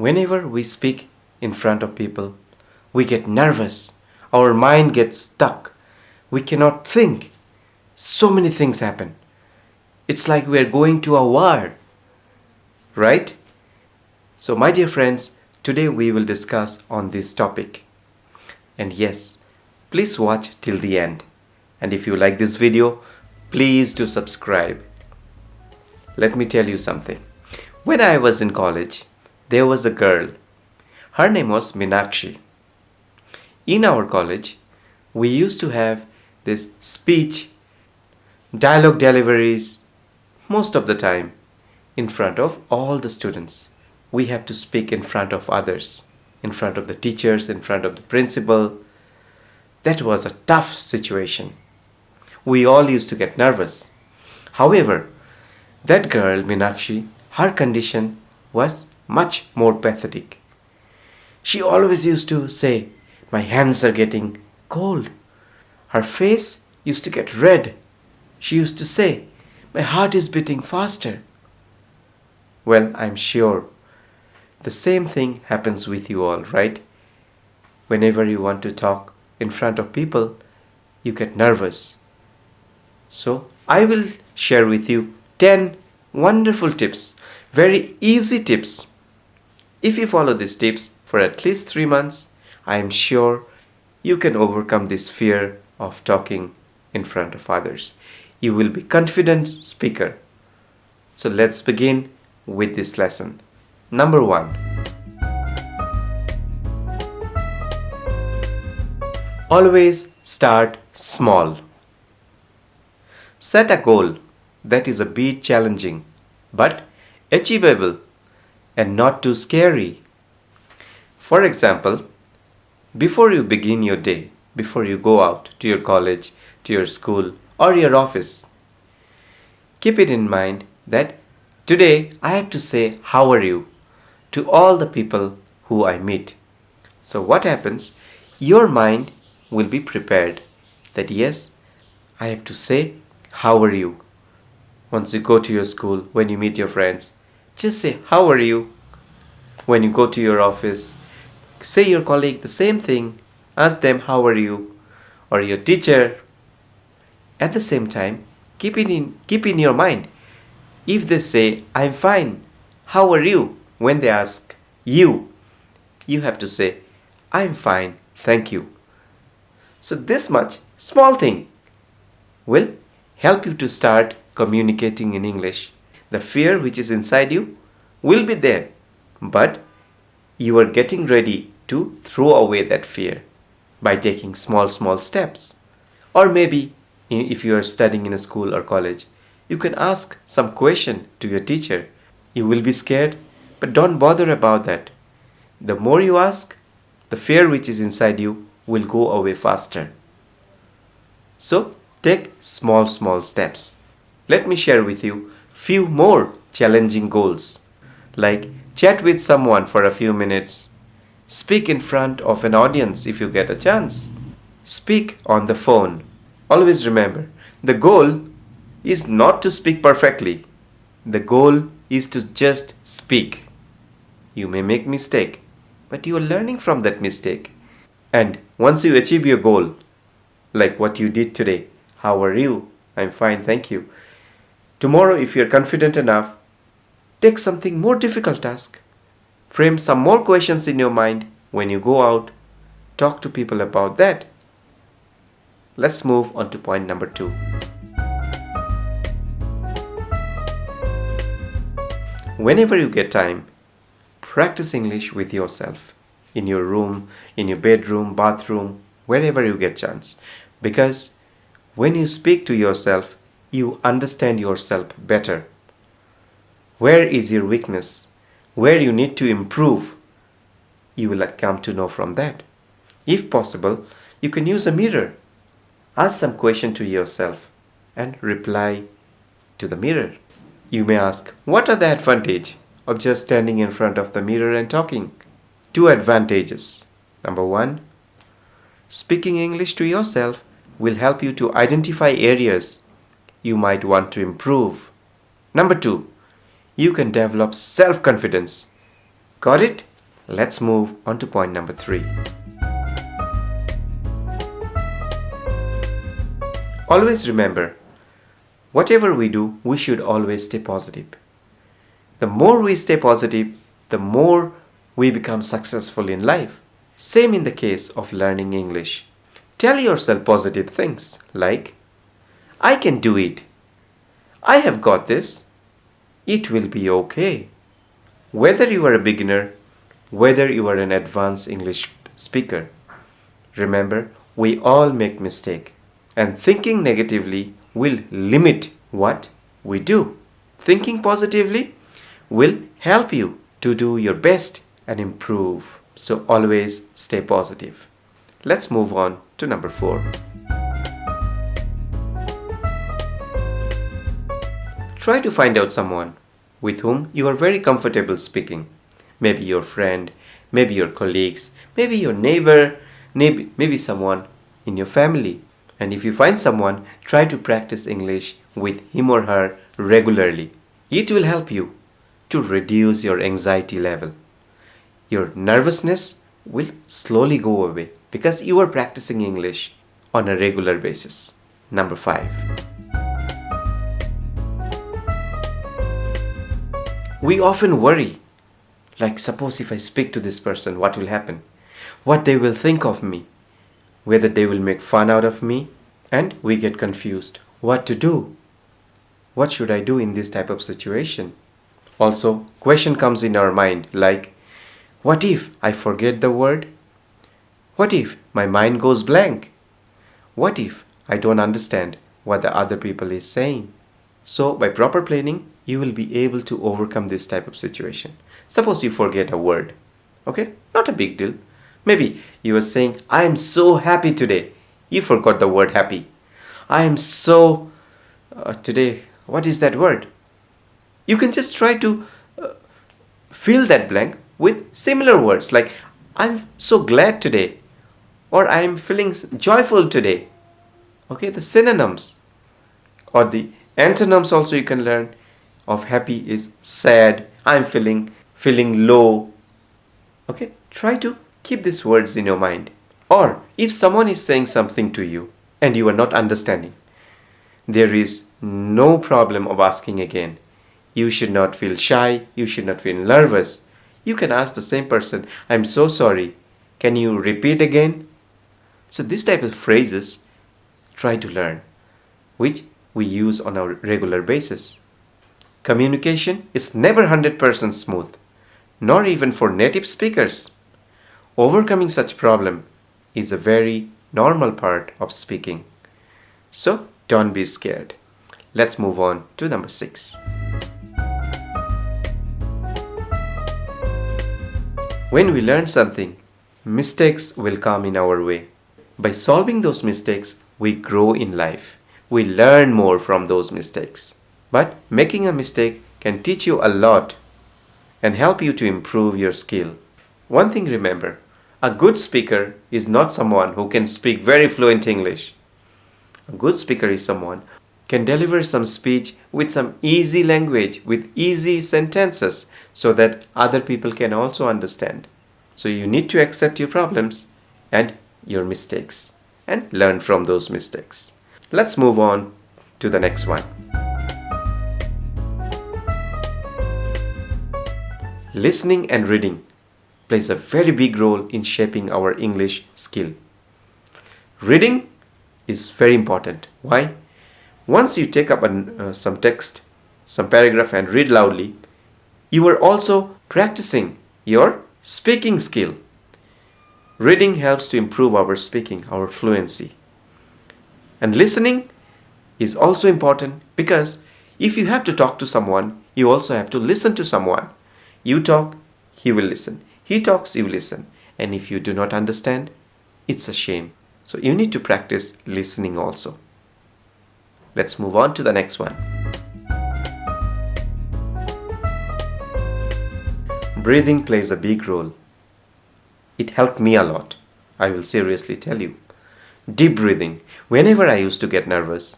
Whenever we speak in front of people, we get nervous. Our mind gets stuck. We cannot think. So many things happen. It's like we are going to a war, right? So, my dear friends, today we will discuss on this topic. And yes, please watch till the end. And if you like this video, please do subscribe. Let me tell you something. When I was in college, there was a girl. Her name was Minakshi. In our college, we used to have this speech, dialogue deliveries, most of the time in front of all the students. We have to speak in front of others, in front of the teachers, in front of the principal. That was a tough situation. We all used to get nervous. However, that girl, Minakshi, her condition was much more pathetic. She always used to say, "My hands are getting cold." Her face used to get red. She used to say, "My heart is beating faster." Well, I'm sure the same thing happens with you all, right? Whenever you want to talk in front of people, you get nervous. So, I will share with you 10 wonderful tips, very easy tips. If you follow these tips for at least 3 months, I am sure you can overcome this fear of talking in front of others. You will be confident speaker. So let's begin with this lesson. Number 1. Always start small. Set a goal that is a bit challenging but achievable and not too scary. For example, before you begin your day, before you go out to your college, to your school, or your office, keep it in mind that today I have to say "How are you?" to all the people who I meet. So, what happens? Your mind will be prepared that yes, I have to say "How are you?" Once you go to your school, when you meet your friends, just say "How are you?" When you go to your office, say your colleague the same thing. Ask them "How are you?" or your teacher. At the same time, keep in your mind. If they say "I'm fine," "How are you?" when they ask you, you have to say "I'm fine, thank you." So this much small thing will help you to start communicating in English. The fear which is inside you will be there, but you are getting ready to throw away that fear by taking small steps. Or maybe if you are studying in a school or college, you can ask some question to your teacher. You will be scared, but don't bother about that. The more you ask, the fear which is inside you will go away faster. So take small steps. Let me share with you few more challenging goals, like chat with someone for a few minutes, speak in front of an audience if you get a chance, speak on the phone. Always remember, the goal is not to speak perfectly. The goal is to just speak. You may make mistake, but you are learning from that mistake. And once you achieve your goal, like what you did today, "How are you?" "I'm fine, thank you." Tomorrow, if you're confident enough, take something more difficult task. Frame some more questions in your mind when you go out. Talk to people about that. Let's move on to point number 2. Whenever you get time, practice English with yourself. In your room, in your bedroom, bathroom, wherever you get chance. Because when you speak to yourself, you understand yourself better. Where is your weakness? Where you need to improve? You will come to know from that. If possible, you can use a mirror. Ask some question to yourself and reply to the mirror. You may ask, what are the advantages of just standing in front of the mirror and talking? 2 advantages. Number 1, speaking English to yourself will help you to identify areas you might want to improve. Number 2, you can develop self-confidence. Got it? Let's move on to point number 3. Always remember, whatever we do, we should always stay positive. The more we stay positive, the more we become successful in life. Same in the case of learning English. Tell yourself positive things like, I can do it. I have got this. It will be okay. Whether you are a beginner, whether you are an advanced English speaker, remember, we all make mistakes. And thinking negatively will limit what we do. Thinking positively will help you to do your best and improve. So always stay positive. Let's move on to number 4. Try to find out someone with whom you are very comfortable speaking. Maybe your friend, maybe your colleagues, maybe your neighbor, maybe someone in your family. And if you find someone, try to practice English with him or her regularly. It will help you to reduce your anxiety level. Your nervousness will slowly go away because you are practicing English on a regular basis. Number 5. We often worry, like suppose if I speak to this person, what will happen? What they will think of me? Whether they will make fun out of me, and we get confused. What to do? What should I do in this type of situation? Also, question comes in our mind like, what if I forget the word? What if my mind goes blank? What if I don't understand what the other people is saying? So, by proper planning, you will be able to overcome this type of situation. Suppose you forget a word. Okay? Not a big deal. Maybe you are saying, I am so happy today. You forgot the word happy. I am so... today, what is that word? You can just try to fill that blank with similar words like, I'm so glad today. Or I am feeling joyful today. Okay, the synonyms. Or the antonyms also you can learn of happy is sad. I'm feeling low. Okay, try to keep these words in your mind. Or if someone is saying something to you and you are not understanding, there is no problem of asking again. You should not feel shy. You should not feel nervous. You can ask the same person, I'm so sorry. Can you repeat again? So this type of phrases try to learn, which we use on a regular basis. Communication is never 100% smooth, nor even for native speakers. Overcoming such problem is a very normal part of speaking. So don't be scared. Let's move on to number 6. When we learn something, mistakes will come in our way. By solving those mistakes, we grow in life. We learn more from those mistakes. But making a mistake can teach you a lot and help you to improve your skill. One thing remember, a good speaker is not someone who can speak very fluent English. A good speaker is someone who can deliver some speech with some easy language, with easy sentences, so that other people can also understand. So you need to accept your problems and your mistakes and learn from those mistakes. Let's move on to the next one. Listening and reading plays a very big role in shaping our English skill. Reading is very important. Why? Once you take up some text, some paragraph and read loudly, you are also practicing your speaking skill. Reading helps to improve our speaking, our fluency. And listening is also important because if you have to talk to someone, you also have to listen to someone. You talk, he will listen. He talks, you listen. And if you do not understand, it's a shame. So you need to practice listening also. Let's move on to the next one. Breathing plays a big role. It helped me a lot. I will seriously tell you. Deep breathing. Whenever I used to get nervous,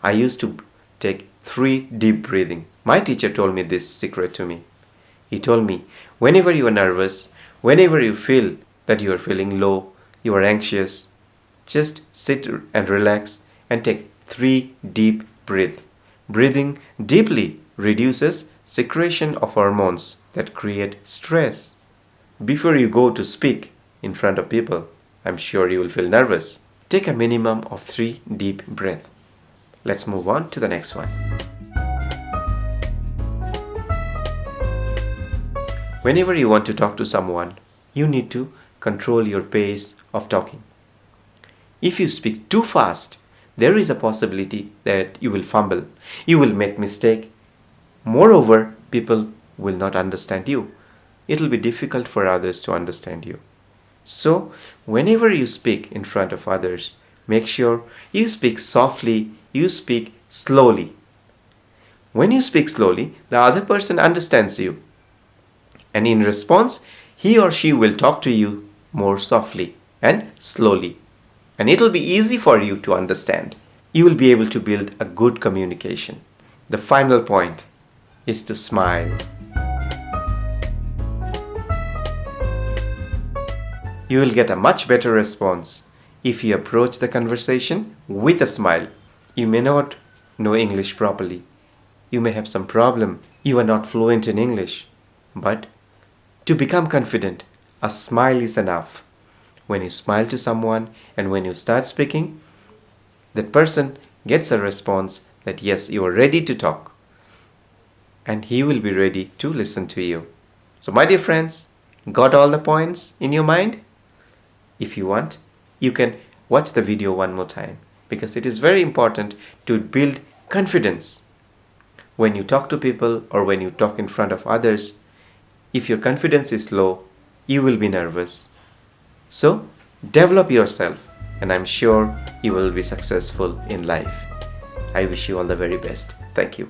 I used to take 3 deep breathing. My teacher told me this secret to me. He told me, whenever you are nervous, Whenever you feel that you are feeling low, you are anxious, just sit and relax and take 3 deep breaths. Breathing deeply reduces secretion of hormones that create stress. Before you go to speak in front of people, I'm sure you will feel nervous. Take a minimum of 3 deep breaths. Let's move on to the next one. Whenever you want to talk to someone, you need to control your pace of talking. If you speak too fast, there is a possibility that you will fumble, you will make mistake. Moreover, people will not understand you. It will be difficult for others to understand you. So, whenever you speak in front of others, make sure you speak softly, you speak slowly. When you speak slowly, the other person understands you. And in response, he or she will talk to you more softly and slowly. And it will be easy for you to understand. You will be able to build a good communication. The final point is to smile. You will get a much better response if you approach the conversation with a smile. You may not know English properly. You may have some problem. You are not fluent in English. But to become confident, a smile is enough. When you smile to someone and when you start speaking, that person gets a response that yes, you are ready to talk. And he will be ready to listen to you. So my dear friends, got all the points in your mind? If you want, you can watch the video one more time because it is very important to build confidence. When you talk to people or when you talk in front of others, if your confidence is low, you will be nervous. So, develop yourself and I'm sure you will be successful in life. I wish you all the very best. Thank you.